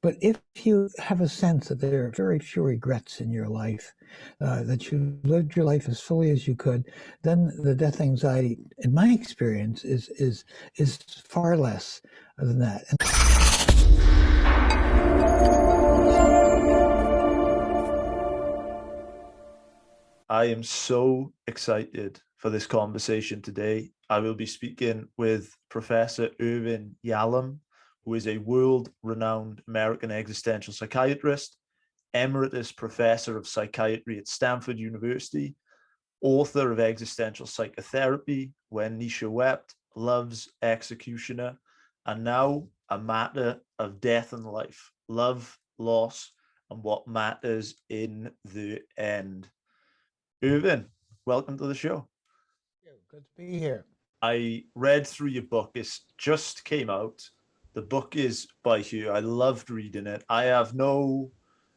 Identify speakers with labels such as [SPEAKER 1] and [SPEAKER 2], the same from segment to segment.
[SPEAKER 1] But if you have a sense that there are very few regrets in your life, that you lived your life as fully as you could, then the death anxiety, in my experience, is far less than that.
[SPEAKER 2] I am so excited for this conversation today. I will be speaking with Professor Irvin Yalom, who is a world-renowned American existential psychiatrist, emeritus professor of psychiatry at Stanford University, author of Existential Psychotherapy, When Nisha Wept, Love's Executioner, and now A Matter of Death and Life, Love, Loss, and What Matters in the End. Irvin, welcome to the show.
[SPEAKER 1] Good to be here.
[SPEAKER 2] I read through your book. It just came out. The book is by you. I loved reading it. I have no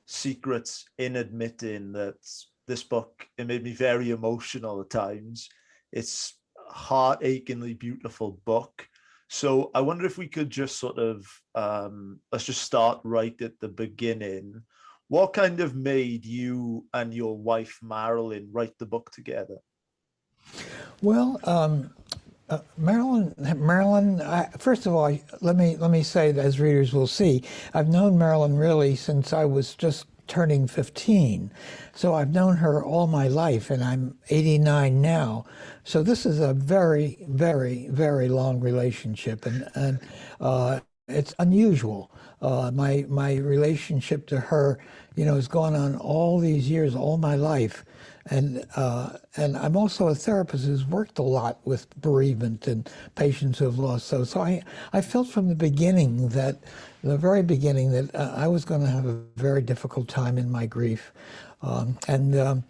[SPEAKER 2] secrets in admitting that this book, it made me very emotional at times. It's a heart-achingly beautiful book. So I wonder if we could just sort of, let's just start right at the beginning. What kind of made you and your wife, Marilyn, write the book together?
[SPEAKER 1] Well, Marilyn. First of all, let me say that, as readers will see, I've known Marilyn really since I was just turning 15. So I've known her all my life, and I'm 89 now. So this is a very, very, very long relationship, and it's unusual. My relationship to her, has gone on all these years, all my life. And I'm also a therapist who's worked a lot with bereavement and patients who have lost. So I felt from the very beginning, that I was going to have a very difficult time in my grief, and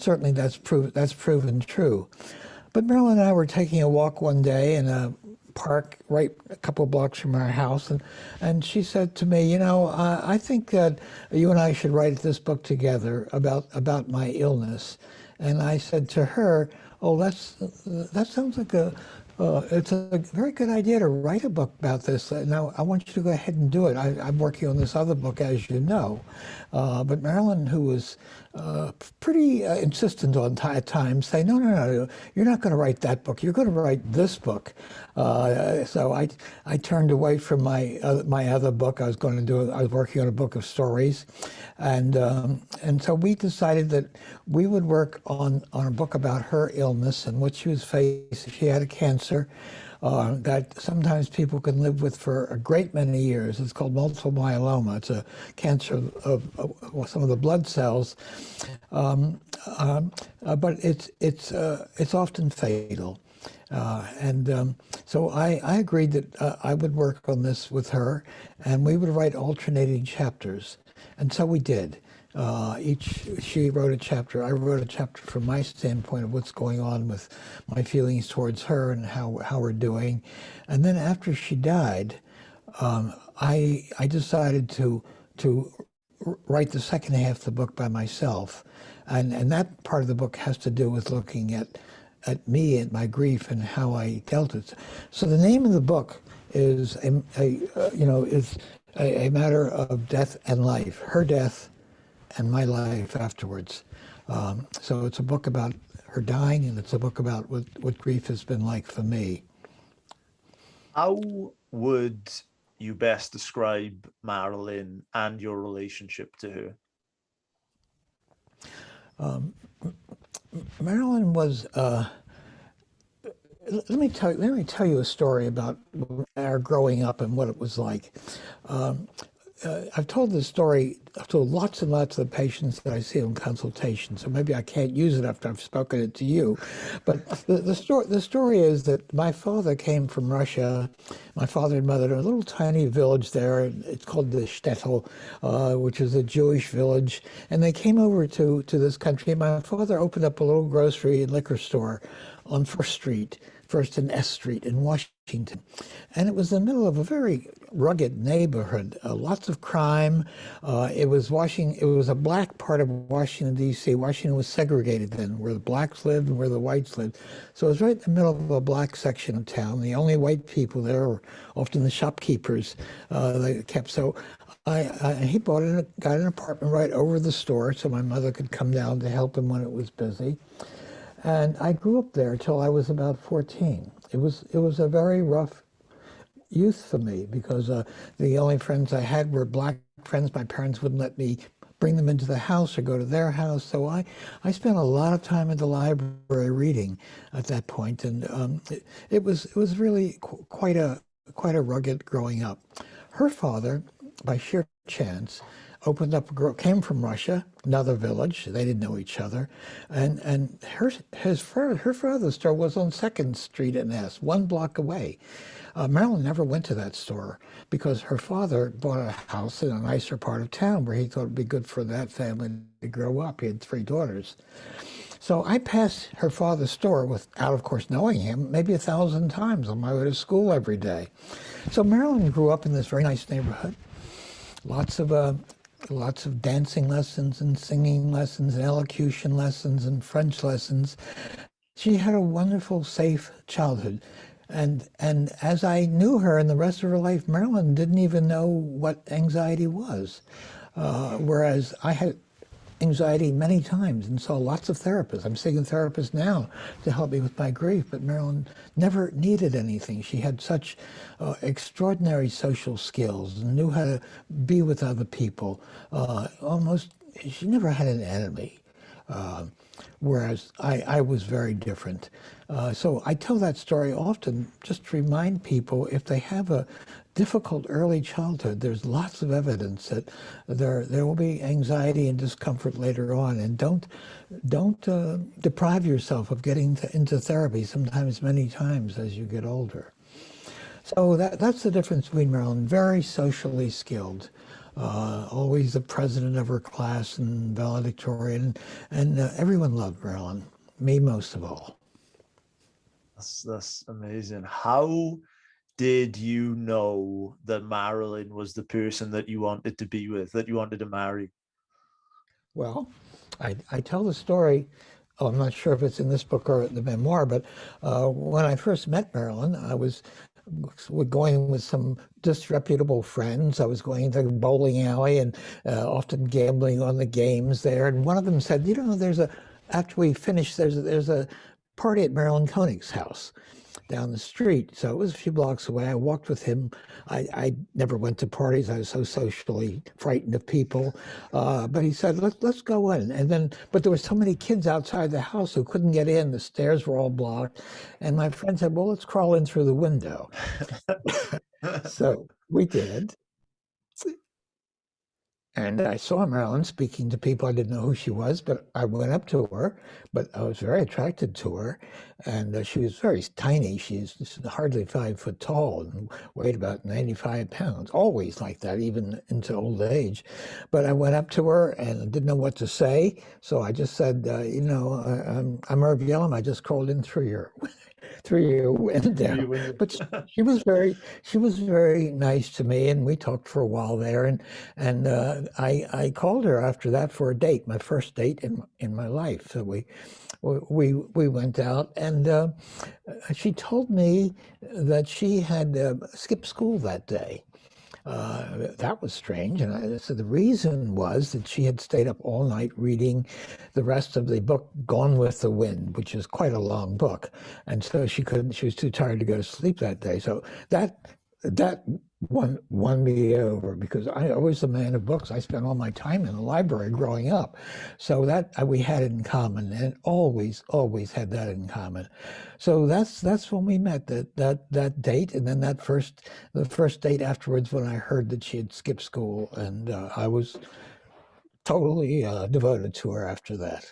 [SPEAKER 1] certainly that's proven true. But Marilyn and I were taking a walk one day in a park right a couple of blocks from our house, and she said to me, I think that you and I should write this book together about my illness. And I said to her, oh, that sounds like it's a very good idea to write a book about this. Now, I want you to go ahead and do it. I'm working on this other book, as you know. But Marilyn, who was pretty insistent at times, say, no, you're not going to write that book. You're going to write this book. So I turned away from my other book. I was working on a book of stories, and so we decided that we would work on a book about her illness and what she was facing. She had a cancer that sometimes people can live with for a great many years. It's called multiple myeloma. It's a cancer of some of the blood cells, but it's often fatal. So I agreed that I would work on this with her, and we would write alternating chapters. And so we did. She wrote a chapter, I wrote a chapter from my standpoint of what's going on with my feelings towards her and how we're doing. And then after she died, I decided to write the second half of the book by myself. And that part of the book has to do with looking at me and my grief and how I dealt it. So the name of the book is a matter of death and life, her death and my life afterwards. So it's a book about her dying, and it's a book about what grief has been like for me.
[SPEAKER 2] How would you best describe Marilyn and your relationship to her?
[SPEAKER 1] Marilyn was. Let me tell you a story about our growing up and what it was like. I've told this story. I've told lots and lots of the patients that I see in consultation, so maybe I can't use it after I've spoken it to you. But the story is that my father came from Russia. My father and mother, a little tiny village there. It's called the Shtetl, which is a Jewish village. And they came over to this country. My father opened up a little grocery and liquor store on First and S Street in Washington. And it was in the middle of a very rugged neighborhood, lots of crime. It was a black part of Washington, D.C. Washington was segregated then, where the blacks lived and where the whites lived. So it was right in the middle of a black section of town. The only white people there were often the shopkeepers they kept. So he got an apartment right over the store so my mother could come down to help him when it was busy. And I grew up there till I was about 14. It was a very rough youth for me because the only friends I had were black friends. My parents wouldn't let me bring them into the house or go to their house. So I spent a lot of time at the library reading at that point, and it was really quite a rugged growing up. Her father, by sheer chance, opened up came from Russia, another village. They didn't know each other, and her father's store was on 2nd Street in S, 1 block away. Marilyn never went to that store because her father bought a house in a nicer part of town where he thought it'd be good for that family to grow up. He had 3 daughters. So I passed her father's store without, of course, knowing him, maybe 1,000 times on my way to school every day. So Marilyn grew up in this very nice neighborhood. Lots of dancing lessons and singing lessons and elocution lessons and French lessons. She had a wonderful, safe childhood. And as I knew her and the rest of her life, Marilyn didn't even know what anxiety was. Whereas I had anxiety many times and saw lots of therapists. I'm seeing a therapist now to help me with my grief, but Marilyn never needed anything. She had such extraordinary social skills and knew how to be with other people. She never had an enemy. Whereas I was very different. So I tell that story often just to remind people if they have a difficult early childhood, there's lots of evidence that there will be anxiety and discomfort later on. And don't deprive yourself of getting into therapy sometimes many times as you get older. So that's the difference between Marilyn, very socially skilled. Always the president of her class and valedictorian, and everyone loved Marilyn, me most of all.
[SPEAKER 2] That's amazing. How did you know that Marilyn was the person that you wanted to be with, that you wanted to marry?
[SPEAKER 1] Well, I tell the story. I'm not sure if it's in this book or the memoir, but when I first met Marilyn, I was going with some disreputable friends. I was going to the bowling alley and often gambling on the games there. And one of them said, after we finished, there's a party at Marilyn Koenig's house down the street. So it was a few blocks away. I walked with him. I never went to parties. I was so socially frightened of people. But he said, let's go in. But there were so many kids outside the house who couldn't get in. The stairs were all blocked. And my friend said, well, let's crawl in through the window. So we did. And I saw Marilyn speaking to people. I didn't know who she was, but I went up to her, but I was very attracted to her. And she was very tiny. She's hardly 5 foot tall and weighed about 95 pounds, always like that, even into old age. But I went up to her and I didn't know what to say. So I just said, I'm Irvin Yalom. I just crawled in through your window. But she was very nice to me, and we talked for a while there. And I called her after that for a date, my first date in my life. So we went out, and she told me that she had skipped school that day. That was strange. And I said the reason was that she had stayed up all night reading the rest of the book, Gone with the Wind, which is quite a long book. And so she was too tired to go to sleep that day. So that won me over, because I was a man of books. I spent all my time in the library growing up. So that we had it in common, and always had that in common. So that's when we met, that date, and then the first date afterwards when I heard that she had skipped school, and I was totally devoted to her after that.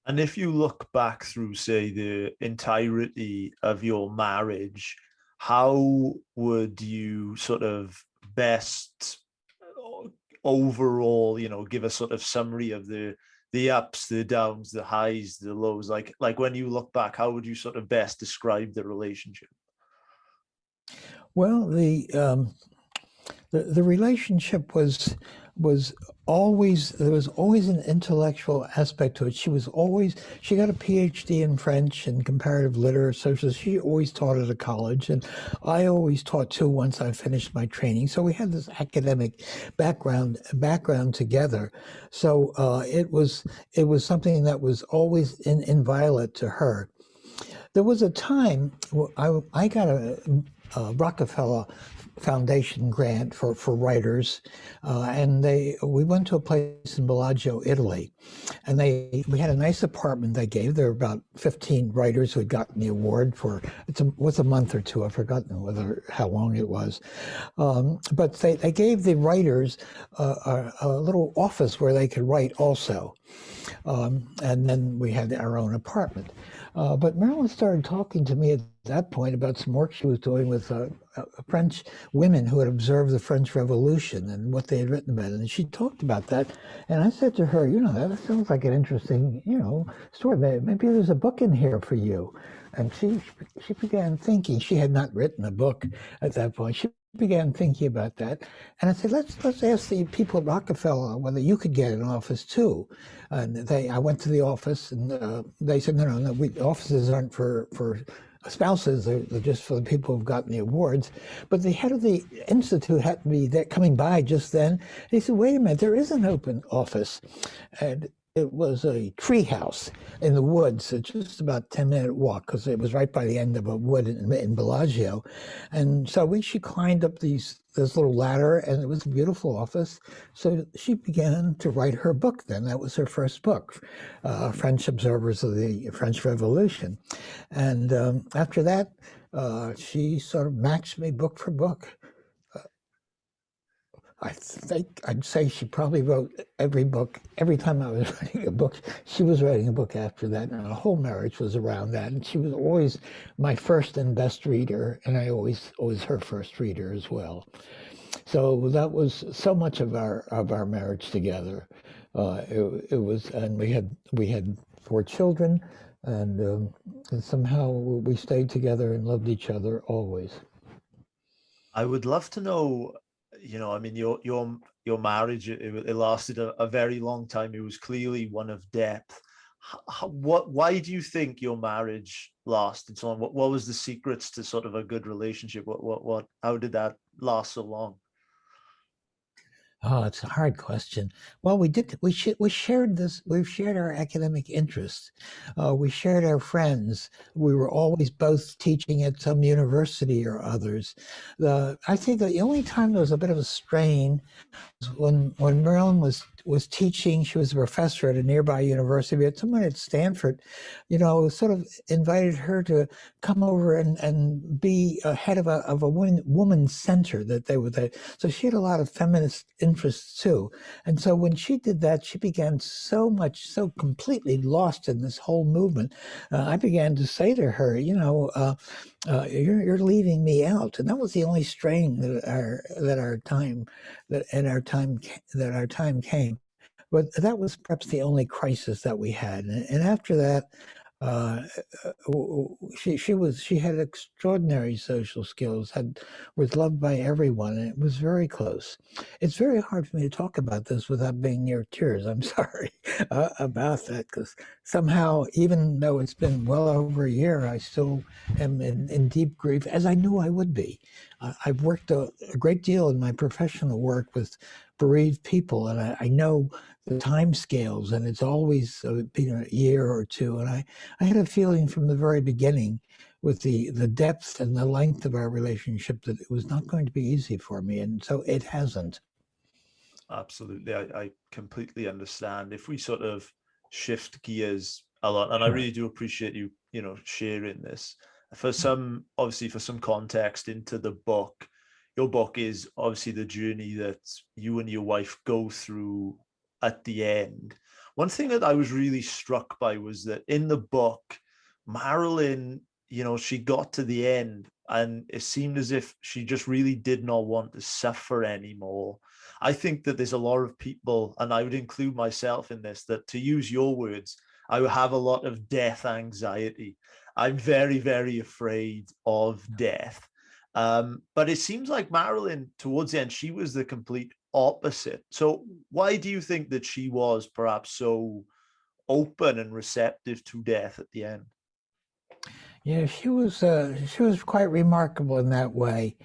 [SPEAKER 2] And if you look back through, say, the entirety of your marriage, how would you sort of best overall, give a sort of summary of the ups, the downs, the highs, the lows? Like when you look back, how would you sort of best describe the relationship?
[SPEAKER 1] Well, The relationship was always, there was always an intellectual aspect to it. She got a PhD in French and comparative literature, social. She always taught at a college, and I always taught too once I finished my training. So we had this academic background together. So it was something that was always inviolate to her. There was a time I got a Rockefeller Foundation grant for writers, and we went to a place in Bellagio, Italy, and we had a nice apartment they gave. There were about 15 writers who had gotten the award for what's a month or two. I've forgotten how long it was, but they gave the writers a little office where they could write also, and then we had our own apartment. But Marilyn started talking to me at that point about some work she was doing with French women who had observed the French Revolution and what they had written about it. And she talked about that. And I said to her, that sounds like an interesting, story. Maybe there's a book in here for you. And she began thinking. She had not written a book at that point. She began thinking about that. And I said, let's ask the people at Rockefeller whether you could get an office too. And I went to the office, and they said, no, offices aren't for spouses, they're just for the people who've gotten the awards. But the head of the institute had to be there coming by just then. And he said, wait a minute, there is an open office. And it was a tree house in the woods, just about a 10-minute walk, because it was right by the end of a wood in Bellagio. And so she climbed up this little ladder, and it was a beautiful office. So she began to write her book then. That was her first book, French Observers of the French Revolution. And after that, she sort of matched me book for book. I think I'd say she probably wrote every book. Every time I was writing a book, she was writing a book after that. And our whole marriage was around that. And she was always my first and best reader. And I always her first reader as well. So that was so much of our marriage together. It was, and we had 4 children, and somehow we stayed together and loved each other always.
[SPEAKER 2] I would love to know, I mean, your marriage, it lasted a very long time. It was clearly one of depth. Why do you think your marriage lasted so long? What was the secrets to sort of a good relationship? How did that last so long?
[SPEAKER 1] Oh, it's a hard question. Well, we shared this. We've shared our academic interests. We shared our friends. We were always both teaching at some university or others. I think the only time there was a bit of a strain when Marilyn was teaching. She was a professor at a nearby university. We had someone at Stanford, sort of invited her to come over and be a head of a woman's center that they were there. So she had a lot of feminist interests too. And so when she did that, she began so completely lost in this whole movement. I began to say to her, you're leaving me out. And that was the only strain that our time came. But that was perhaps the only crisis that we had. And after that, she had extraordinary social skills, was loved by everyone, and it was very close. It's very hard for me to talk about this without being near tears. I'm sorry about that, because somehow, even though it's been well over a year, I still am in deep grief, as I knew I would be. I've worked a great deal in my professional work with bereaved people, and I know the time scales, and it's always been a year or two. And I had a feeling from the very beginning, with the depth and the length of our relationship, that it was not going to be easy for me, and so it hasn't.
[SPEAKER 2] Absolutely, I completely understand. If we sort of shift gears a lot, and I
[SPEAKER 1] Sure.
[SPEAKER 2] really do appreciate you, sharing this. Obviously, for some context into the book, your book is obviously the journey that you and your wife go through at the end. One thing that I was really struck by was that in the book, Marilyn, she got to the end and it seemed as if she just really did not want to suffer anymore. I think that there's a lot of people, and I would include myself in this, that, to use your words, I would have a lot of death anxiety. I'm very, very afraid of death. But it seems like Marilyn, towards the end, she was the complete opposite. So why do you think that she was perhaps so open and receptive to death at the end?
[SPEAKER 1] Yeah, she was quite remarkable in that way.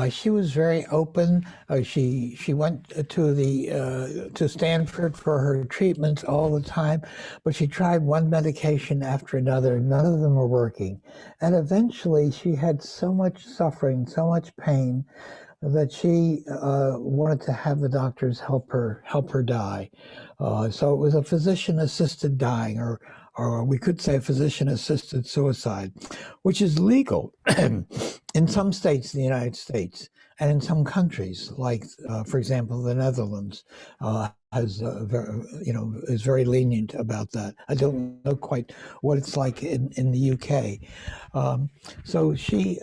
[SPEAKER 1] She was very open. She went to Stanford for her treatments all the time, but she tried one medication after another. None of them were working, and eventually she had so much suffering, so much pain that she wanted to have the doctors help her die. So it was a physician-assisted dying, or we could say physician-assisted suicide, which is legal in some states in the United States and in some countries, like, for example, the Netherlands has, is very lenient about that. I don't know quite what it's like in the UK. So she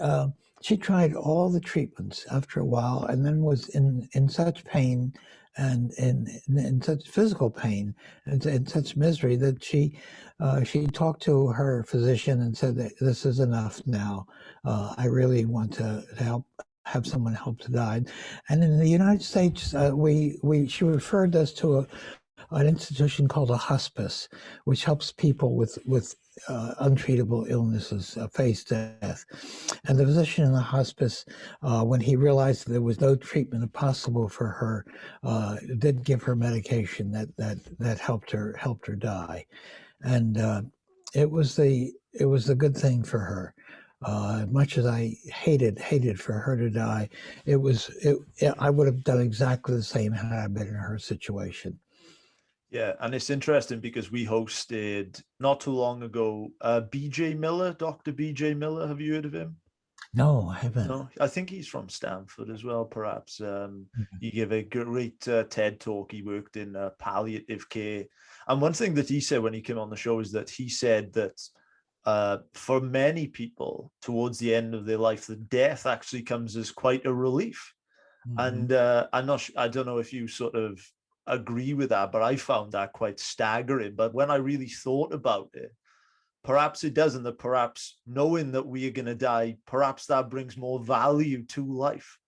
[SPEAKER 1] tried all the treatments after a while, and then was in such pain and in such physical pain and in such misery that she talked to her physician and said that this is enough now. I really want to help have someone help to die. And in the United States, she referred us to an institution called a hospice, which helps people with untreatable illnesses face death. And the physician in the hospice, when he realized that there was no treatment possible for her, did give her medication that helped her die. And it was the good thing for her. Much as I hated for her to die, I would have done exactly the same had I been in her situation.
[SPEAKER 2] Yeah, and it's interesting because we hosted not too long ago BJ Miller, Dr. BJ Miller. Have you heard of him?
[SPEAKER 1] No, I haven't.
[SPEAKER 2] No, I think he's from Stanford as well, perhaps. He gave a great TED talk. He worked in palliative care. And one thing that he said when he came on the show is that he said that for many people towards the end of their life, the death actually comes as quite a relief. And I don't know if you sort of agree with that, but I found that quite staggering. But when I really thought about it, perhaps it doesn't, that perhaps knowing that we are going to die, perhaps that brings more value to life.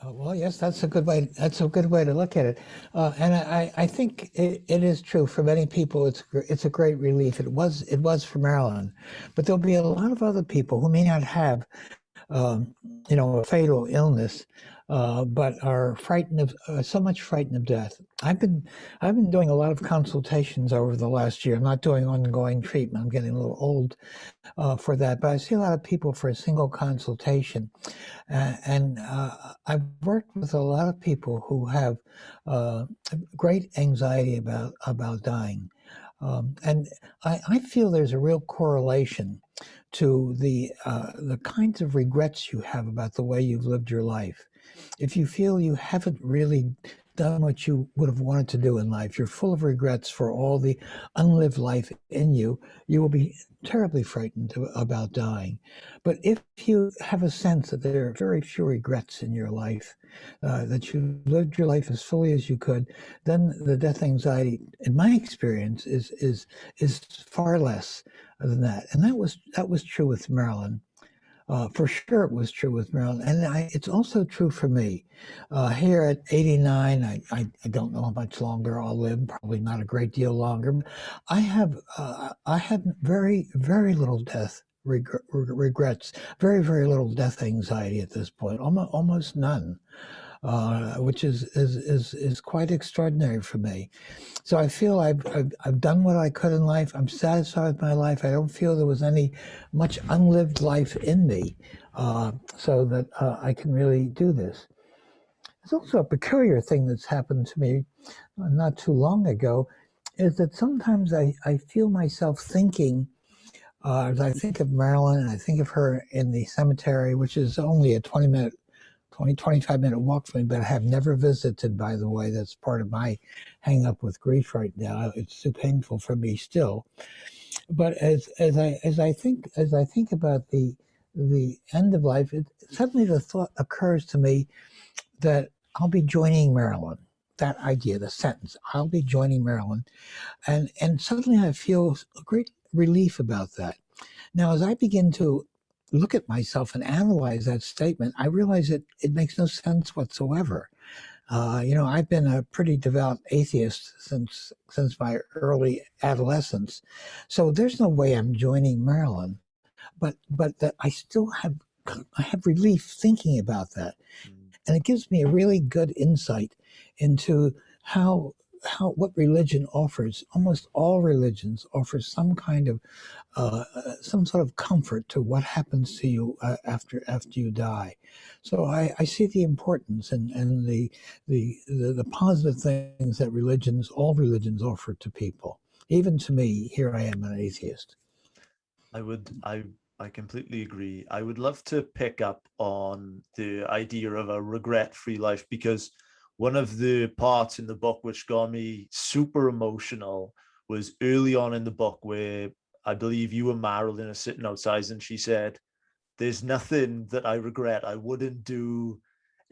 [SPEAKER 1] Well, yes, that's a good way. That's a good way to look at it, and I think it is true for many people. It's a great relief. It was for Marilyn, but there'll be a lot of other people who may not have a fatal illness, but are frightened of so much frightened of death. I've been doing a lot of consultations over the last year. I'm not doing ongoing treatment. I'm getting a little old for that, but I see a lot of people for a single consultation, and I've worked with a lot of people who have great anxiety about dying, and I feel there's a real correlation to the kinds of regrets you have about the way you've lived your life. If you feel you haven't really done what you would have wanted to do in life, you're full of regrets for all the unlived life in you, you will be terribly frightened about dying. But if you have a sense that there are very few regrets in your life, that you lived your life as fully as you could, then the death anxiety, in my experience, is far less than that. And that was true with Marilyn. For sure, it was true with Marilyn, and it's also true for me. Here at 89, I don't know how much longer I'll live. Probably not a great deal longer. But I have very little death regrets. Very little death anxiety at this point. Almost none. Which is quite extraordinary for me. So I feel I've done what I could in life. I'm satisfied with my life. I don't feel there was any much unlived life in me, so that I can really do this. There's also a peculiar thing that's happened to me not too long ago, is that sometimes I feel myself thinking, as I think of Marilyn and I think of her in the cemetery, which is only a 25-minute walk from me, but I have never visited, by the way. That's part of my hang up with grief right now. It's too painful for me still. But as I think about the end of life, suddenly the thought occurs to me that I'll be joining Marilyn. That idea, the sentence, I'll be joining Marilyn. And suddenly I feel a great relief about that. Now, as I begin to look at myself and analyze that statement, I realize it makes no sense whatsoever. I've been a pretty devout atheist since my early adolescence, so there's no way I'm joining Marilyn. But that I have relief thinking about that, and it gives me a really good insight into what religion offers. Almost all religions offer some kind of some sort of comfort to what happens to you after you die. So I see the importance and the positive things that all religions offer to people. Even to me, here I am, an atheist.
[SPEAKER 2] I completely agree. I would love to pick up on the idea of a regret-free life, because one of the parts in the book which got me super emotional was early on in the book, where I believe you and Marilyn are sitting outside, and she said, "There's nothing that I regret. I wouldn't do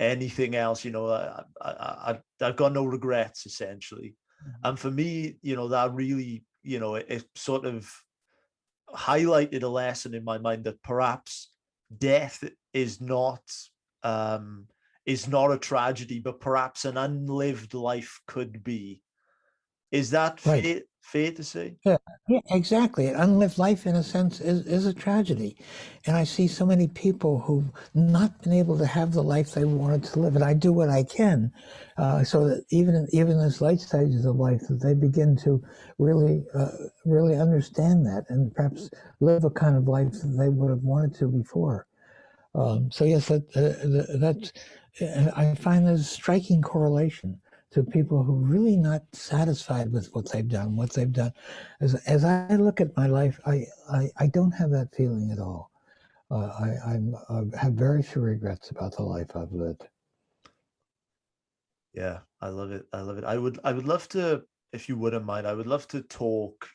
[SPEAKER 2] anything else. I've got no regrets," essentially. And for me, that really, it sort of highlighted a lesson in my mind that perhaps death is not a tragedy, but perhaps an unlived life could be. Is that
[SPEAKER 1] Right.
[SPEAKER 2] fair to say?
[SPEAKER 1] Yeah, exactly. An unlived life, in a sense, is a tragedy. And I see so many people who've not been able to have the life they wanted to live. And I do what I can, so that even in those late stages of life, that they begin to really understand that and perhaps live a kind of life that they would have wanted to before. So yes, that's I find there's a striking correlation to people who are really not satisfied with what they've done. As I look at my life, I don't have that feeling at all. I have very few regrets about the life I've lived.
[SPEAKER 2] Yeah, I love it. I love it. I would love to, if you wouldn't mind, I would love to talk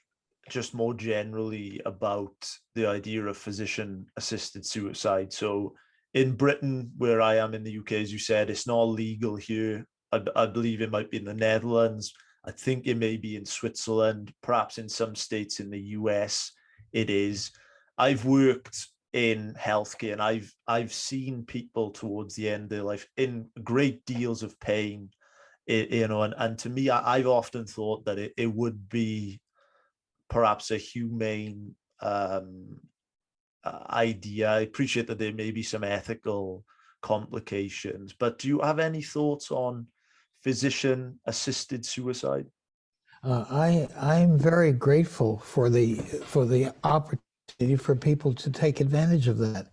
[SPEAKER 2] just more generally about the idea of physician assisted suicide. So in Britain, where I am in the UK, as you said, it's not legal here. I believe it might be in the Netherlands. I think it may be in Switzerland, perhaps in some states in the US it is. I've worked in healthcare, and I've seen people towards the end of their life in great deals of pain, and to me, I've often thought that it would be perhaps a humane idea. I appreciate that there may be some ethical complications, but do you have any thoughts on physician assisted suicide?
[SPEAKER 1] I'm very grateful for the opportunity for people to take advantage of that.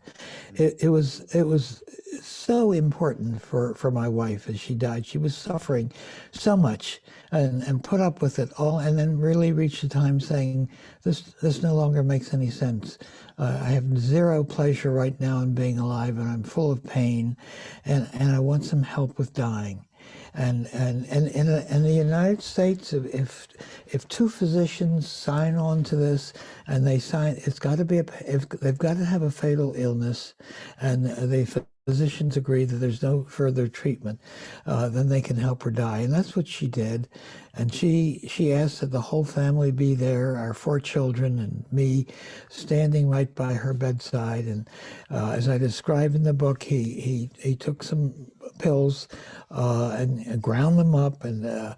[SPEAKER 1] It was so important for my wife as she died. She was suffering so much and put up with it all, and then really reached a time saying, this no longer makes any sense. I have zero pleasure right now in being alive, and I'm full of pain, and I want some help with dying. And in the United States, if two physicians sign on to this, and it's got to be if they've got to have a fatal illness, and the physicians agree that there's no further treatment, then they can help her die. And that's what she did. And she asked that the whole family be there, our 4 children and me, standing right by her bedside. And as I describe in the book, he took some pills and ground them up, and then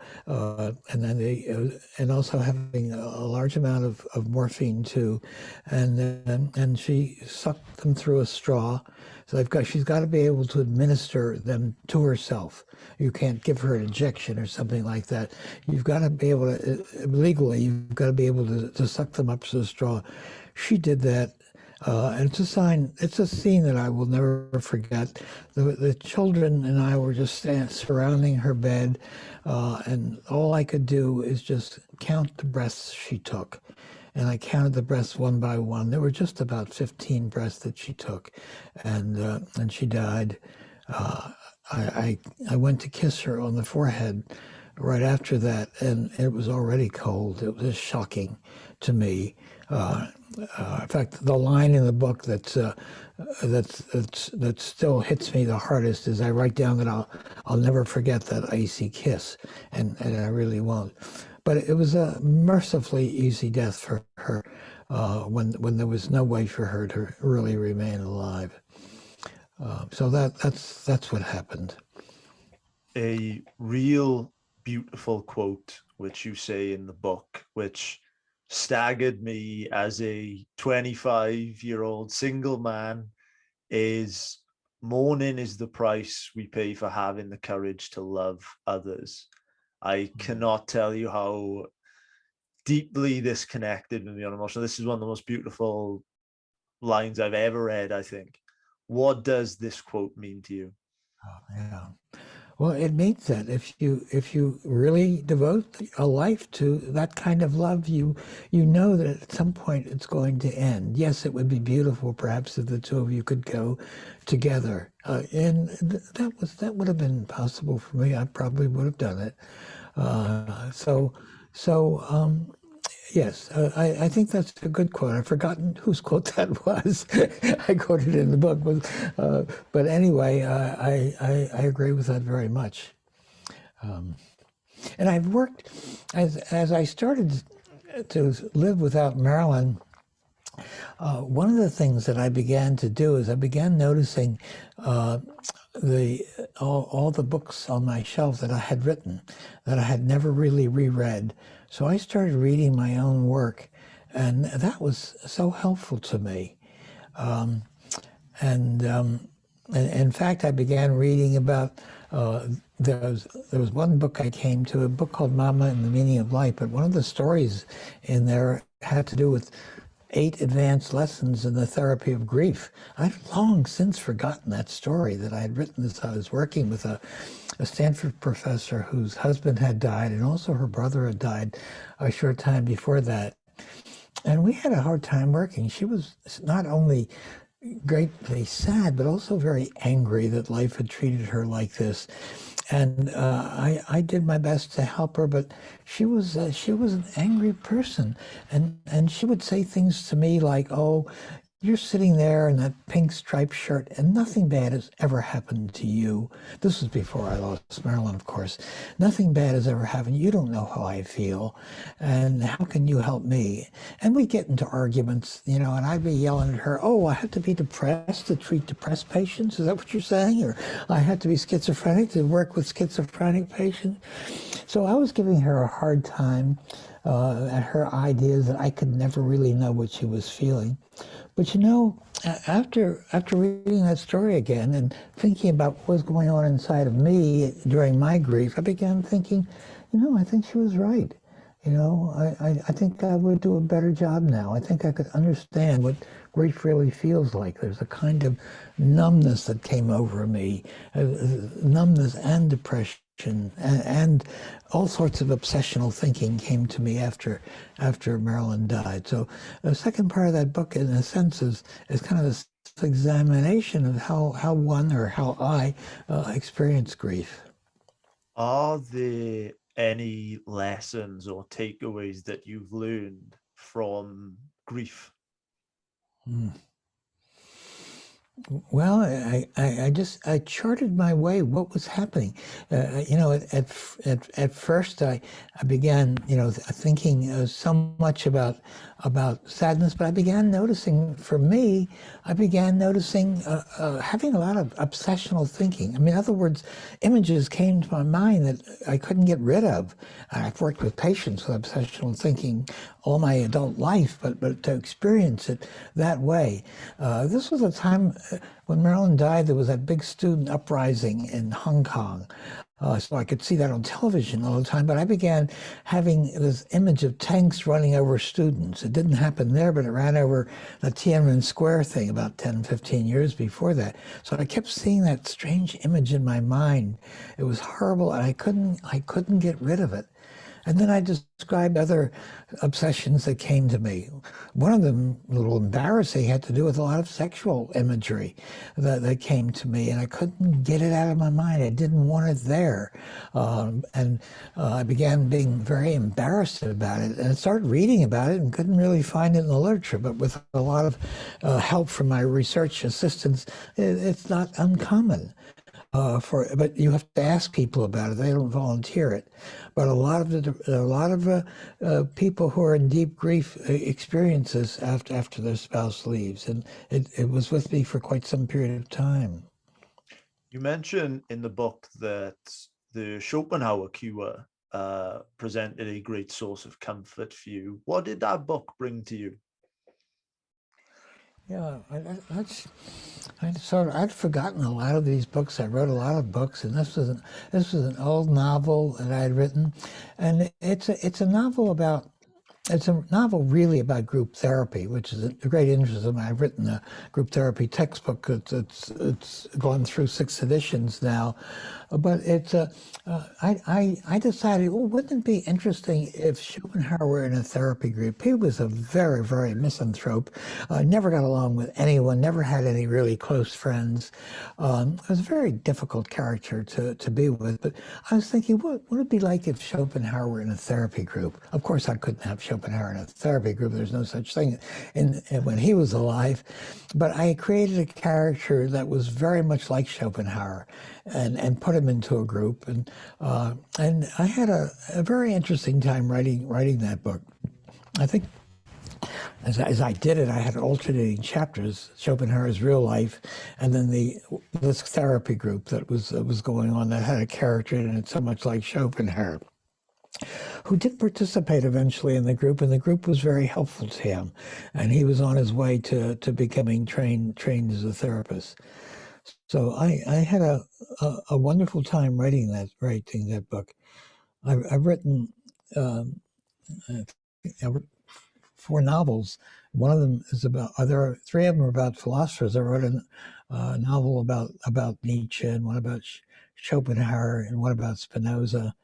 [SPEAKER 1] and also having a large amount of morphine too, and she sucked them through a straw. So she's got to be able to administer them to herself. You can't give her an injection or something like that. You've got to be able to, legally, you've got to be able to suck them up through the straw. She did that. And it's a scene that I will never forget. The children and I were just surrounding her bed, and all I could do is just count the breaths she took. And I counted the breaths one by one. There were just about 15 breaths that she took, and she died. I went to kiss her on the forehead right after that, and it was already cold. It was shocking to me. In fact, the line in the book that still hits me the hardest is I write down that I'll never forget that icy kiss, and I really won't. But it was a mercifully easy death for her. when there was no way for her to really remain alive. So that's what happened.
[SPEAKER 2] A real beautiful quote, which you say in the book, which staggered me as a 25-year-old single man, is mourning is the price we pay for having the courage to love others. I cannot tell you how deeply this connected with me on emotional. This is one of the most beautiful lines I've ever read, I think. What does this quote mean to you?
[SPEAKER 1] Oh, yeah. Well, it means that if you really devote a life to that kind of love, you know that at some point it's going to end. Yes, it would be beautiful, perhaps, if the two of you could go together, and that would have been possible for me. I probably would have done it. Yes, I think that's a good quote. I've forgotten whose quote that was. I quoted it in the book, but anyway, I agree with that very much. And I've worked, as I started to live without Marilyn, one of the things that I began to do is I began noticing all the books on my shelf that I had written that I had never really reread. So I started reading my own work, and that was so helpful to me. In fact, I began reading about, there was one book I came to, a book called Mama and the Meaning of Life, but one of the stories in there had to do with 8 advanced lessons in the therapy of grief. I'd long since forgotten that story that I had written as I was working with a Stanford professor whose husband had died, and also her brother had died a short time before that. And we had a hard time working. She was not only greatly sad, but also very angry that life had treated her like this. And I did my best to help her, but she was an angry person, and she would say things to me like, "Oh, you're sitting there in that pink striped shirt, and nothing bad has ever happened to you." This was before I lost Marilyn, of course. "Nothing bad has ever happened. You don't know how I feel, and how can you help me?" And we get into arguments, and I'd be yelling at her, "Oh, I have to be depressed to treat depressed patients? Is that what you're saying? Or I have to be schizophrenic to work with schizophrenic patients?" So I was giving her a hard time at her ideas that I could never really know what she was feeling. But after reading that story again and thinking about what was going on inside of me during my grief, I began thinking, I think she was right. I think I would do a better job now. I think I could understand what grief really feels like. There's a kind of numbness that came over me, numbness and depression. And all sorts of obsessional thinking came to me after Marilyn died. So the second part of that book, in a sense, is kind of this examination of how one or how I experience grief.
[SPEAKER 2] Are there any lessons or takeaways that you've learned from grief?
[SPEAKER 1] Well, I charted my way what was happening. At first I began, thinking so much about sadness, but I began noticing, for me, having a lot of obsessional thinking. In other words, images came to my mind that I couldn't get rid of. I've worked with patients with obsessional thinking all my adult life, but to experience it that way. This was a time when Marilyn died, there was that big student uprising in Hong Kong. So I could see that on television all the time, but I began having this image of tanks running over students. It didn't happen there, but it ran over the Tiananmen Square thing about 10, 15 years before that. So I kept seeing that strange image in my mind. It was horrible, and I couldn't get rid of it. And then I described other obsessions that came to me. One of them, a little embarrassing, had to do with a lot of sexual imagery that came to me, and I couldn't get it out of my mind. I didn't want it there. I began being very embarrassed about it, and I started reading about it and couldn't really find it in the literature, but with a lot of help from my research assistants, it's not uncommon. but you have to ask people about it. They don't volunteer it. But a lot of people who are in deep grief experiences after their spouse leaves, and it was with me for quite some period of time.
[SPEAKER 2] You mentioned in the book that the Schopenhauer cure presented a great source of comfort for you. What did that book bring to you?
[SPEAKER 1] Yeah, I'd forgotten a lot of these books. I wrote a lot of books, and this was an old novel that I had written, and it's a novel about. It's a novel really about group therapy, which is a great interest of mine. I've written a group therapy textbook. It's gone through 6 editions now, but I decided, well, wouldn't it be interesting if Schopenhauer were in a therapy group? He was a very, very misanthrope, never got along with anyone, never had any really close friends. It was a very difficult character to be with, but I was thinking, what would it be like if Schopenhauer were in a therapy group? Of course, I couldn't have Schopenhauer in a therapy group. There's no such thing when he was alive, but I created a character that was very much like Schopenhauer, and put him into a group, and I had a very interesting time writing that book. I think as I did it, I had alternating chapters: Schopenhauer's real life, and then this therapy group that was going on that had a character in it so much like Schopenhauer, who did participate eventually in the group, and the group was very helpful to him, and he was on his way to becoming trained as a therapist. So I had a wonderful time writing that book. I've written 4 novels. One of them is about. There are 3 of them are about philosophers. I wrote a novel about Nietzsche, and one about Schopenhauer, and one about Spinoza.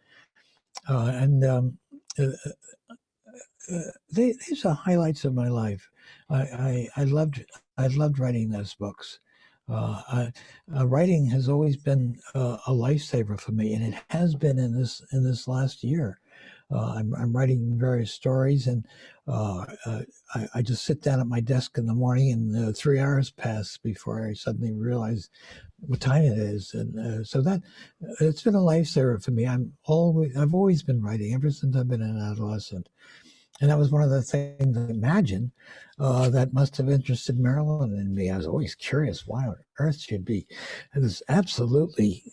[SPEAKER 1] These are highlights of my life. I loved writing those books. Writing has always been a lifesaver for me, and it has been in this last year. I'm writing various stories, and I just sit down at my desk in the morning, and 3 hours pass before I suddenly realize what time it is, and so that it's been a lifesaver for me. I've always been writing ever since I've been an adolescent. And that was one of the things I imagine that must have interested Marilyn and me. I was always curious why on earth she'd be this absolutely,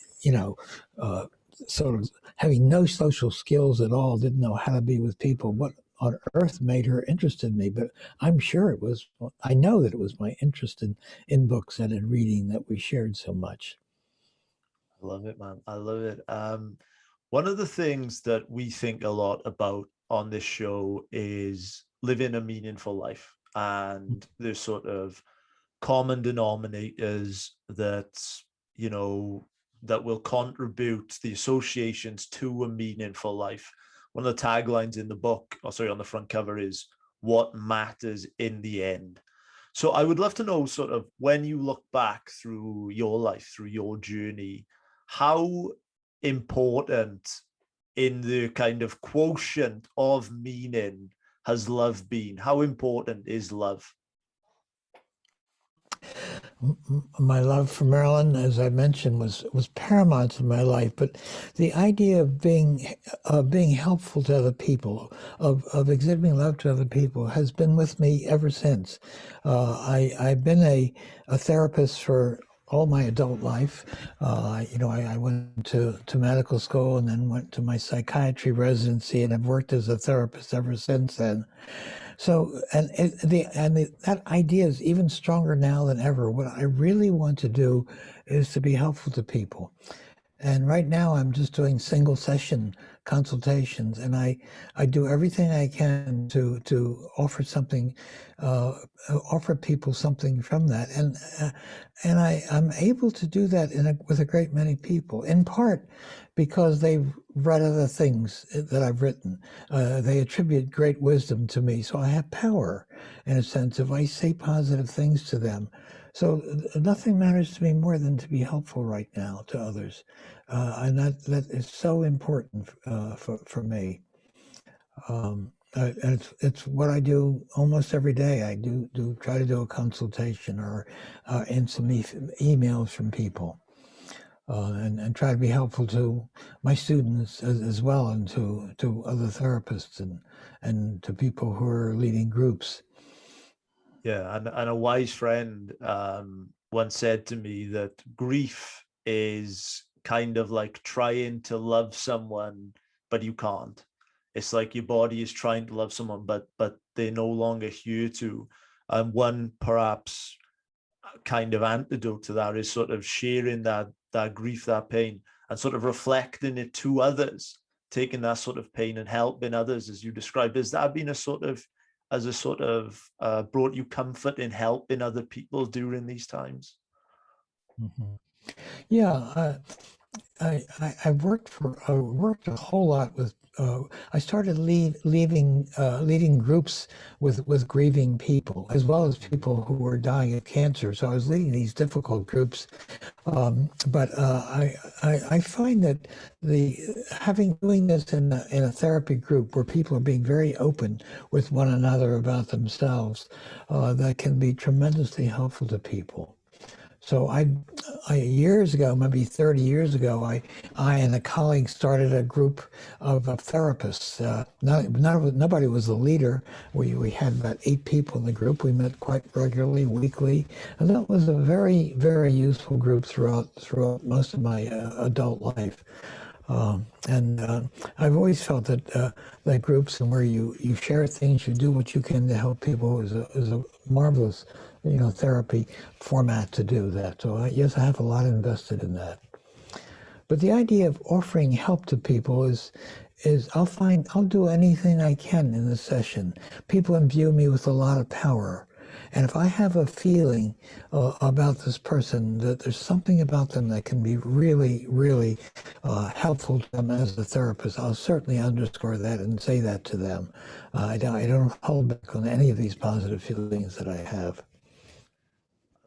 [SPEAKER 1] sort of having no social skills at all, didn't know how to be with people. What on earth made her interested in me? But I know that it was my interest in books and in reading that we shared so much.
[SPEAKER 2] I love it, man. I love it. One of the things that we think a lot about on this show is living a meaningful life, and there's sort of common denominators that that will contribute the associations to a meaningful life. One of the taglines in the book, on the front cover, is "What matters in the end." So I would love to know, sort of, when you look back through your life, through your journey, how important in the kind of quotient of meaning has love been? How important is love?
[SPEAKER 1] My love for Marilyn, as I mentioned, was paramount in my life. But the idea of being helpful to other people, of exhibiting love to other people, has been with me ever since. I've been a therapist for all my adult life. I went to medical school and then went to my psychiatry residency, and I've worked as a therapist ever since then. So, that idea is even stronger now than ever. What I really want to do is to be helpful to people. And right now I'm just doing single session consultations, and I do everything I can to offer something, offer people something from that. And I'm able to do that with a great many people, in part because they've read other things that I've written. They attribute great wisdom to me, so I have power, in a sense, if I say positive things to them. So nothing matters to me more than to be helpful right now to others, and that is so important for me. And it's what I do almost every day. I do try to do a consultation or and some emails from people. and try to be helpful to my students as well, and to other therapists and to people who are leading groups.
[SPEAKER 2] Yeah, and a wise friend once said to me that grief is kind of like trying to love someone, but you can't. It's like your body is trying to love someone, but they're no longer here to. One perhaps kind of antidote to that is sort of sharing that grief, that pain, and sort of reflecting it to others, taking that sort of pain and helping others, as you described. Has that been brought you comfort in helping other people during these times?
[SPEAKER 1] Mm-hmm. Yeah, I worked a whole lot with. I started leading groups with grieving people, as well as people who were dying of cancer. So I was leading these difficult groups. But I find that doing this in a therapy group where people are being very open with one another about themselves, that can be tremendously helpful to people. So years ago, maybe 30 years ago, I and a colleague started a group of therapists. Nobody was the leader. We had about 8 people in the group. We met quite regularly, weekly, and that was a very, very useful group throughout most of my adult life. I've always felt that groups and where you share things, you do what you can to help people is a marvelous, therapy format to do that. So yes, I have a lot invested in that. But the idea of offering help to people is I'll do anything I can in the session. People imbue me with a lot of power. And if I have a feeling about this person, that there's something about them that can be really, really helpful to them as a therapist, I'll certainly underscore that and say that to them. I don't hold back on any of these positive feelings that I have.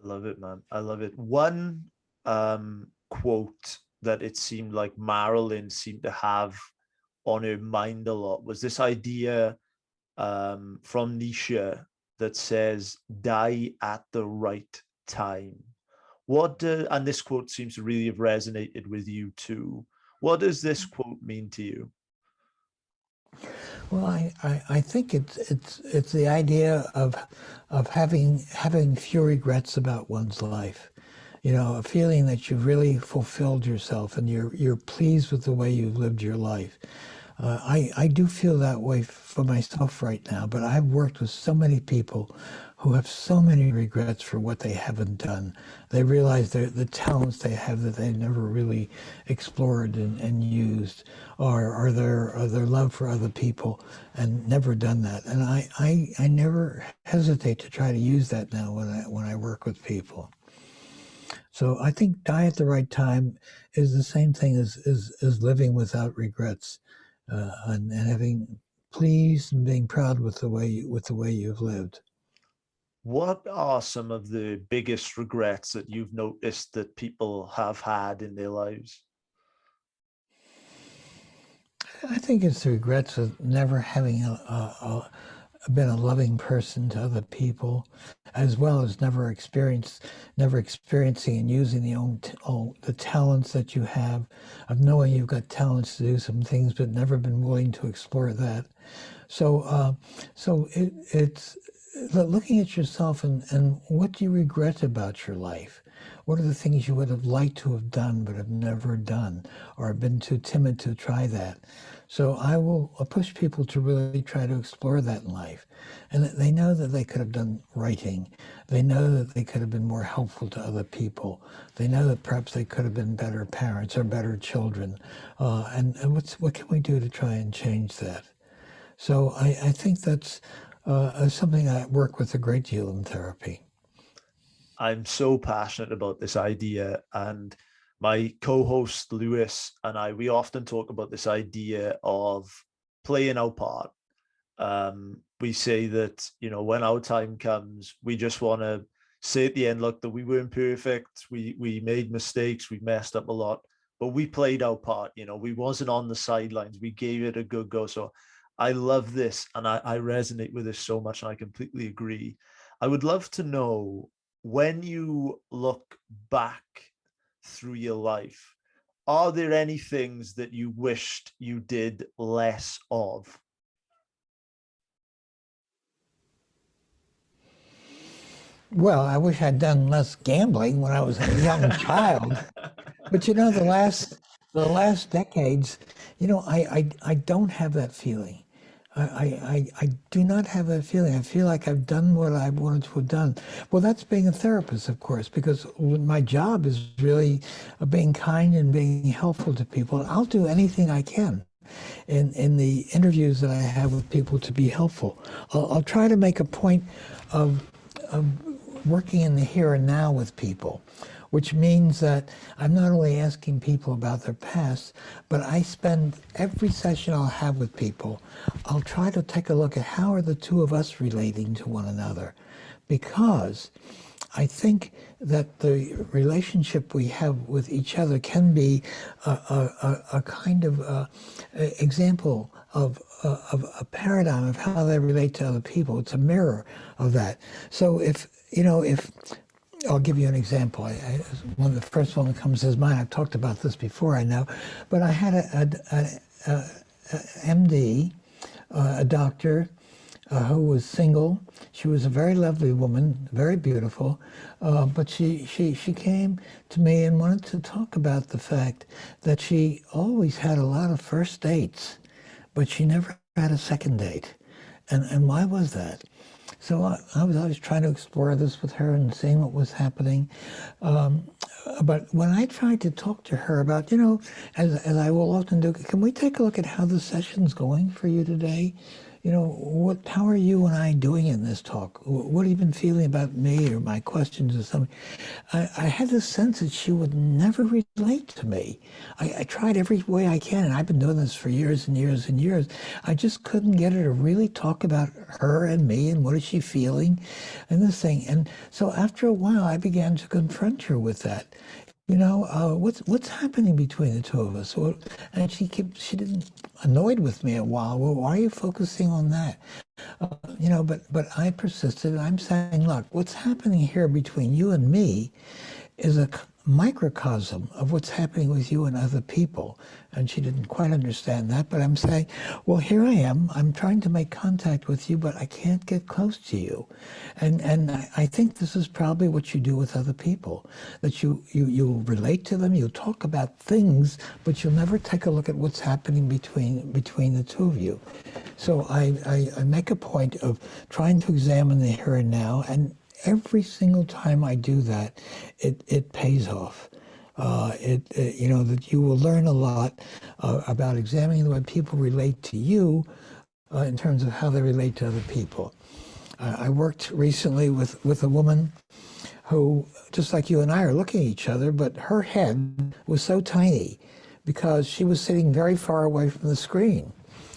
[SPEAKER 2] I love it, man. I love it. One quote that it seemed like Marilyn seemed to have on her mind a lot was this idea from Nietzsche that says, die at the right time. And this quote seems to really have resonated with you too. What does this quote mean to you?
[SPEAKER 1] Well, I think it's the idea of having few regrets about one's life. A feeling that you've really fulfilled yourself and you're pleased with the way you've lived your life. I do feel that way for myself right now, but I've worked with so many people who have so many regrets for what they haven't done. They realize the talents they have that they never really explored and used, or their love for other people, and never done that. And I never hesitate to try to use that now when I work with people. So I think die at the right time is the same thing as living without regrets, and having pleased and being proud with the way you've lived.
[SPEAKER 2] What are some of the biggest regrets that you've noticed that people have had in their lives?
[SPEAKER 1] I think it's the regrets of never having been a loving person to other people, as well as never experiencing and using the talents that you have, of knowing you've got talents to do some things, but never been willing to explore that. So it's looking at yourself and what do you regret about your life? What are the things you would have liked to have done but have never done, or been too timid to try that? So I will push people to really try to explore that in life. And they know that they could have done writing. They know that they could have been more helpful to other people. They know that perhaps they could have been better parents or better children. And what can we do to try and change that? So I think that's something I work with a great deal in therapy.
[SPEAKER 2] I'm so passionate about this idea, and my co-host Lewis and we often talk about this idea of playing our part. We say that, when our time comes, we just want to say at the end, look, that we weren't perfect, we made mistakes, we messed up a lot, but we played our part. We wasn't on the sidelines, we gave it a good go. So I love this, and I resonate with this so much, and I completely agree. I would love to know, when you look back through your life, are there any things that you wished you did less of?
[SPEAKER 1] Well, I wish I'd done less gambling when I was a young child. But you know, the last decades, I don't have that feeling. I do not have that feeling. I feel like I've done what I wanted to have done. Well, that's being a therapist, of course, because my job is really being kind and being helpful to people. And I'll do anything I can in the interviews that I have with people to be helpful. I'll try to make a point of working in the here and now with people, which means that I'm not only asking people about their past, but I spend every session I'll have with people, I'll try to take a look at how are the two of us relating to one another. Because I think that the relationship we have with each other can be a kind of example of a paradigm of how they relate to other people. It's a mirror of that. So if I'll give you an example. One of the first one that comes to mind, I've talked about this before, I know, but I had a MD, a doctor, who was single. She was a very lovely woman, very beautiful, but she came to me and wanted to talk about the fact that she always had a lot of first dates, but she never had a second date. And why was that? So I was always trying to explore this with her and seeing what was happening. But when I tried to talk to her about, as I will often do, can we take a look at how the session's going for you today? How are you and I doing in this talk? What have you been feeling about me or my questions or something? I had this sense that she would never relate to me. I tried every way I can, and I've been doing this for years and years and years. I just couldn't get her to really talk about her and me and what is she feeling and this thing. And so after a while, I began to confront her with that. What's happening between the two of us? And she didn't annoyed with me a while. Well, why are you focusing on that? But I persisted. I'm saying, look, what's happening here between you and me is a microcosm of what's happening with you and other people. And she didn't quite understand that, but I'm saying, well, here I am. I'm trying to make contact with you, but I can't get close to you. And I think this is probably what you do with other people, that you relate to them, you talk about things, but you'll never take a look at what's happening between the two of you. So I make a point of trying to examine the here and now, and every single time I do that, it pays off. That you will learn a lot about examining the way people relate to you in terms of how they relate to other people. I worked recently with a woman who, just like you and I are looking at each other, but her head was so tiny because she was sitting very far away from the screen.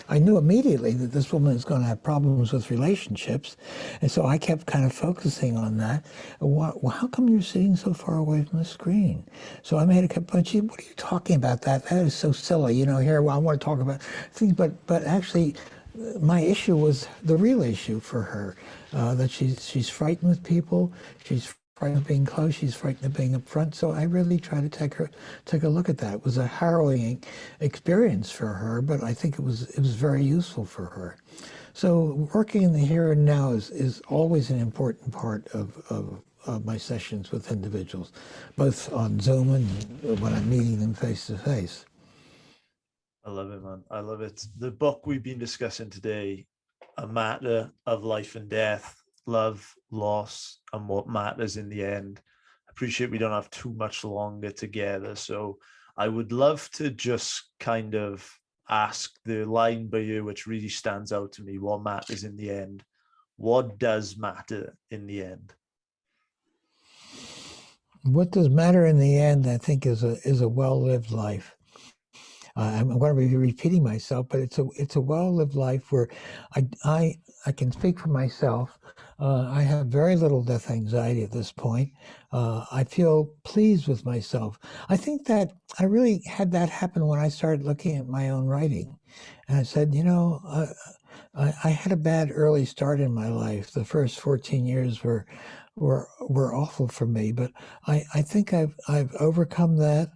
[SPEAKER 1] I knew immediately that this woman is going to have problems with relationships, and so I kept kind of focusing on that. Well, how come you're sitting so far away from the screen? So I made a point. What are you talking about? That is so silly. Here, well, I want to talk about things, but actually, my issue was the real issue for her, that she's frightened with people. She's frightened of being close. She's frightened of being up front. So I really try to take a look at that. It was a harrowing experience for her, but I think it was very useful for her. So working in the here and now is always an important part of my sessions with individuals, both on Zoom and when I'm meeting them face to face.
[SPEAKER 2] I love it, man. I love it. The book we've been discussing today, A Matter of Life and Death, Love, Loss, and What Matters in the End. I appreciate we don't have too much longer together, so I would love to just kind of ask the line by you which really stands out to me. What matters in the end? What does matter in the end?
[SPEAKER 1] What does matter in the end, I think, is a well-lived life. I'm going to be repeating myself, but it's a well-lived life where I can speak for myself. I have very little death anxiety at this point. I feel pleased with myself. I think that I really had that happen when I started looking at my own writing, and I said, I had a bad early start in my life. The first 14 years were awful for me, but I think I've overcome that.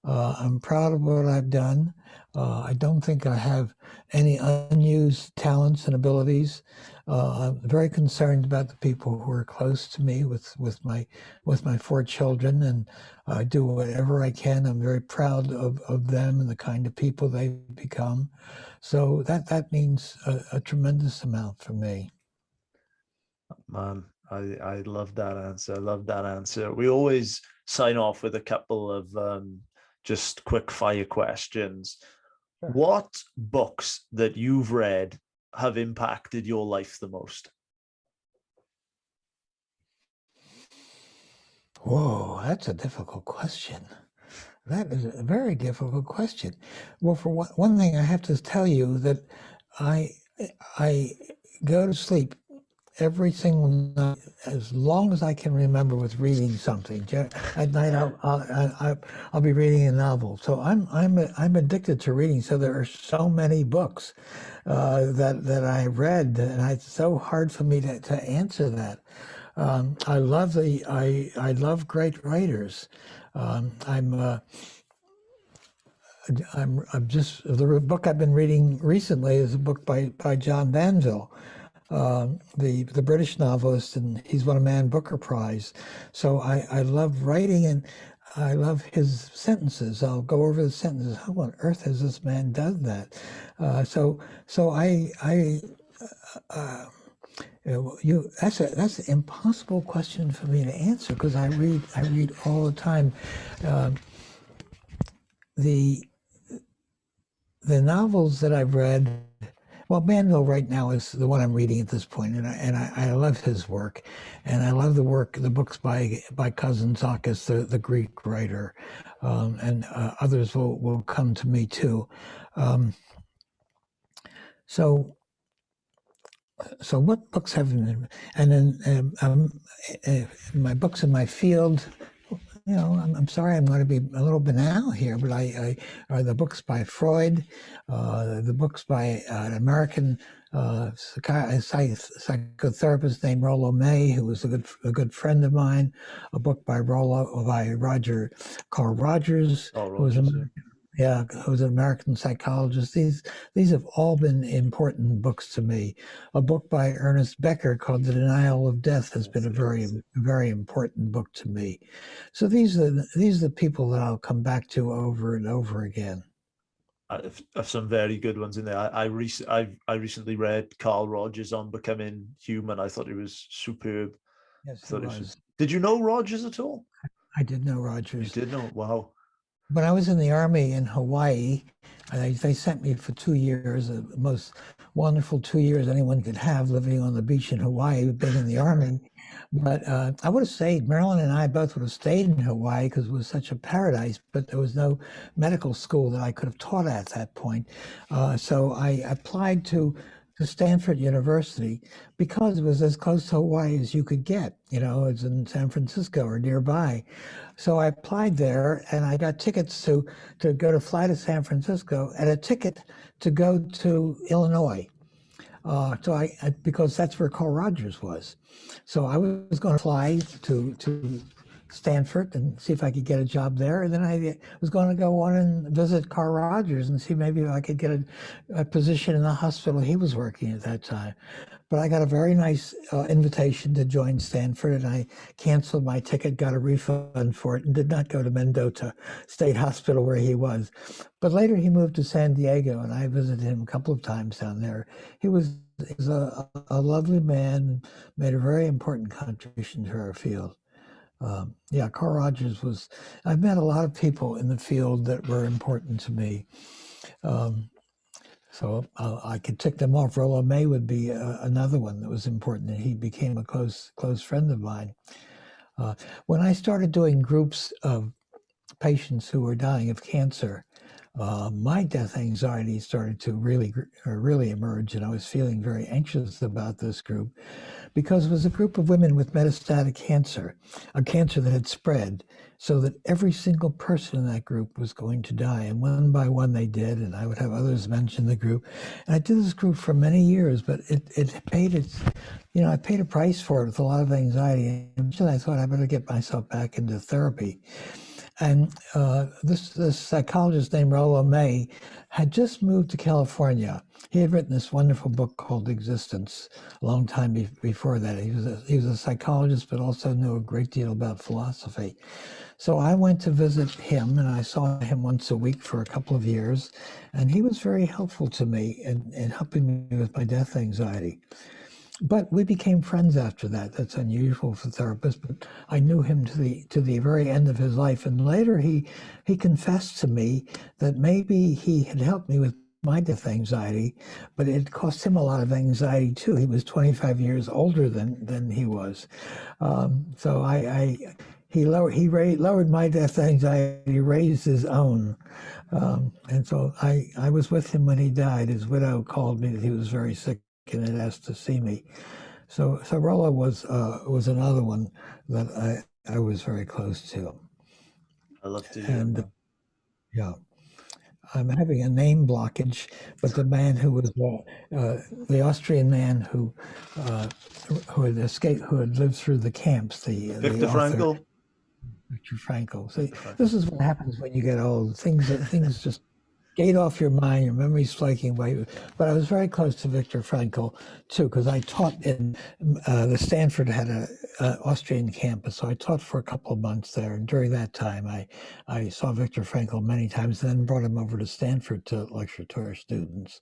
[SPEAKER 1] I'm proud of what I've done. I don't think I have any unused talents and abilities. I'm very concerned about the people who are close to me with my 4 children, and I do whatever I can. I'm very proud of them and the kind of people they've become. So that means a tremendous amount for me.
[SPEAKER 2] Man, I love that answer. I love that answer. We always sign off with a couple of just quick fire questions.
[SPEAKER 1] Sure.
[SPEAKER 2] What books that you've read have impacted your life the most?
[SPEAKER 1] Whoa, that's a difficult question. That is a very difficult question. Well, for one thing, I have to tell you that I I go to sleep every single night as long as I can remember with reading something. At night, I'll be reading a novel. So I'm addicted to reading. So there are so many books that I read, and it's so hard for me to answer that. I love great writers. I'm just the book I've been reading recently is a book by John Banville, the British novelist, and he's won a Man Booker Prize. So I love writing, and I love his sentences. I'll go over the sentences. How on earth has this man done that? So that's an impossible question for me to answer because I read all the time. The novels that I've read, well, Banville right now is the one I'm reading at this point, and I love his work, and I love the books by Kazantzakis, the Greek writer, and others will come to me too. So what books have been, and then my books in my field. You know, I'm sorry, I'm going to be a little banal here, but I are the books by Freud, the books by an American psychotherapist named Rollo May, who was a good friend of mine, a book by Carl Rogers, who was who was an American psychologist. These have all been important books to me. A book by Ernest Becker called The Denial of Death has been a very important book to me. So these are the people that I'll come back to over and over again.
[SPEAKER 2] I have some very good ones in there. I recently read Carl Rogers on Becoming Human. I thought it was superb.
[SPEAKER 1] Yes, it was.
[SPEAKER 2] Did you know Rogers at all?
[SPEAKER 1] I did know Rogers.
[SPEAKER 2] You did know? Wow.
[SPEAKER 1] When I was in the Army in Hawaii, they sent me for 2 years, the most wonderful 2 years anyone could have, living on the beach in Hawaii, being in the Army. But I would have stayed. Marilyn and I both would have stayed in Hawaii because it was such a paradise, but there was no medical school that I could have taught at that point. So I applied to Stanford University because it was as close to Hawaii as you could get. You know, it's in San Francisco or nearby. So I applied there, and I got tickets to fly to San Francisco and a ticket to go to Illinois. So because that's where Carl Rogers was. So I was going to fly to Stanford and see if I could get a job there. And then I was going to go on and visit Carl Rogers and see maybe if I could get a position in the hospital he was working at that time. But I got a very nice invitation to join Stanford, and I canceled my ticket, got a refund for it, and did not go to Mendota State Hospital where he was. But later he moved to San Diego, and I visited him a couple of times down there. He was a lovely man, made a very important contribution to our field. Yeah, Carl Rogers was, I've met a lot of people in the field that were important to me. So I could tick them off. Rollo May would be another one that was important, and he became a close friend of mine. When I started doing groups of patients who were dying of cancer, my death anxiety started to really emerge, and I was feeling very anxious about this group because it was a group of women with metastatic cancer, a cancer that had spread, so that every single person in that group was going to die. And one by one they did, and I would have others mention the group. And I did this group for many years, but it paid its, I paid a price for it with a lot of anxiety. And I thought I better get myself back into therapy. And this psychologist named Rollo May had just moved to California. He had written this wonderful book called Existence a long time before that. He was a psychologist, but also knew a great deal about philosophy. So I went to visit him, and I saw him once a week for a couple of years, and he was very helpful to me in helping me with my death anxiety. But we became friends after that. That's unusual for therapists, but I knew him to the very end of his life. And later he confessed to me that maybe he had helped me with my death anxiety, but it cost him a lot of anxiety too. He was 25 years older than he was. So he lowered my death anxiety, raised his own. And so I was with him when he died. His widow called me that he was very sick and had asked to see me. So Rollo was another one that I was very close to.
[SPEAKER 2] I love to hear.
[SPEAKER 1] And yeah, I'm having a name blockage, but the man who was the Austrian man who had escaped, who had lived through the camps,
[SPEAKER 2] Viktor Frankl.
[SPEAKER 1] Viktor Frankl. See, this is what happens when you get old. Things just gate off your mind, your memory's flaking away. But I was very close to Viktor Frankl too, because I taught in the Stanford had a Austrian campus, so I taught for a couple of months there. And during that time, I saw Viktor Frankl many times, and then brought him over to Stanford to lecture to our students.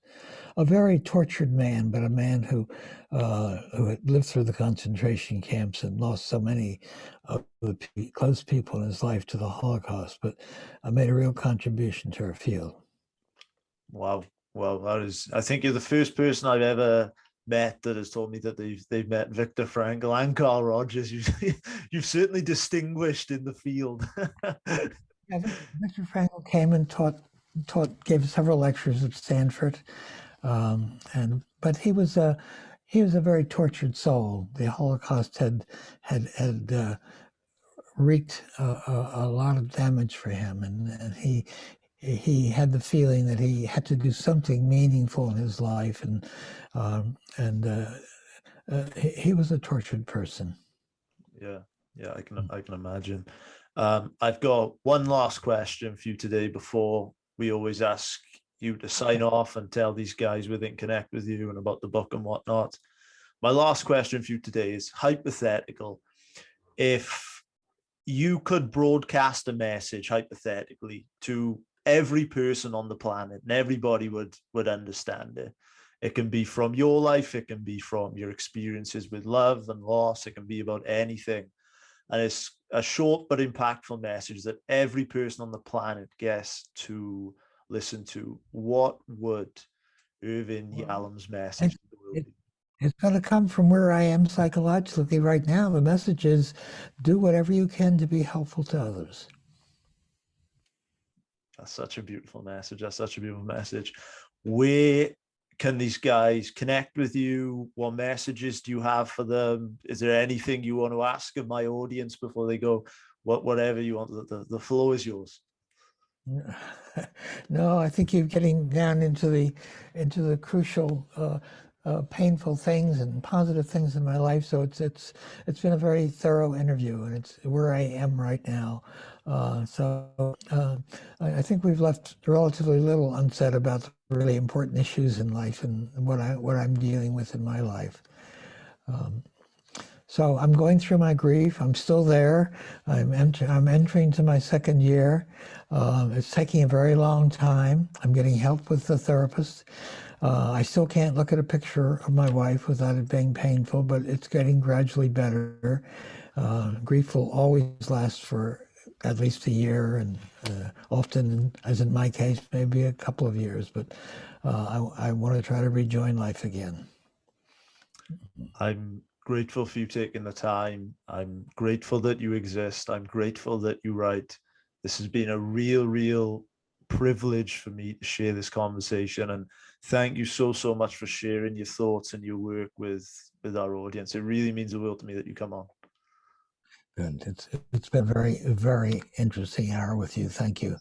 [SPEAKER 1] A very tortured man, but a man who had lived through the concentration camps and lost so many of the close people in his life to the Holocaust, but made a real contribution to our field.
[SPEAKER 2] Wow. Well, I think you're the first person I've ever met that has told me that they've met Viktor Frankl and Carl Rogers. You've certainly distinguished in the field.
[SPEAKER 1] Yeah, Viktor Frankl came and gave several lectures at Stanford, but he was a very tortured soul. The Holocaust had wreaked a lot of damage for him, and he had the feeling that he had to do something meaningful in his life, and he was a tortured person.
[SPEAKER 2] Yeah, I can imagine. I've got one last question for you today before we always ask you to sign off and tell these guys where they can connect with you and about the book and whatnot. My last question for you today is hypothetical. If you could broadcast a message hypothetically to every person on the planet and everybody would understand it. It can be from your life, it can be from your experiences with love and loss, it can be about anything. And it's a short but impactful message that every person on the planet gets to listen to. What would Irvin Yalom's message be?
[SPEAKER 1] It's going to come from where I am psychologically right now. The message is do whatever you can to be helpful to others.
[SPEAKER 2] That's such a beautiful message. Where can these guys connect with you? What messages do you have for them? Is there anything you want to ask of my audience before they go? Whatever you want, the floor is yours.
[SPEAKER 1] No, I think you're getting down into the crucial, painful things and positive things in my life. So it's been a very thorough interview, and it's where I am right now. I think we've left relatively little unsaid about the really important issues in life and what I'm dealing with in my life. So I'm going through my grief. I'm still there. I'm entering to my second year. It's taking a very long time. I'm getting help with the therapist. I still can't look at a picture of my wife without it being painful, but it's getting gradually better. Grief will always last for at least a year, and often, as in my case, maybe a couple of years, but I want to try to rejoin life again.
[SPEAKER 2] I'm grateful for you taking the time. I'm grateful that you exist. I'm grateful that you write. This has been a real privilege for me to share this conversation, and thank you so much for sharing your thoughts and your work with our audience. It really means the world to me that you come on.
[SPEAKER 1] Good. It's been a very interesting hour with you. Thank you.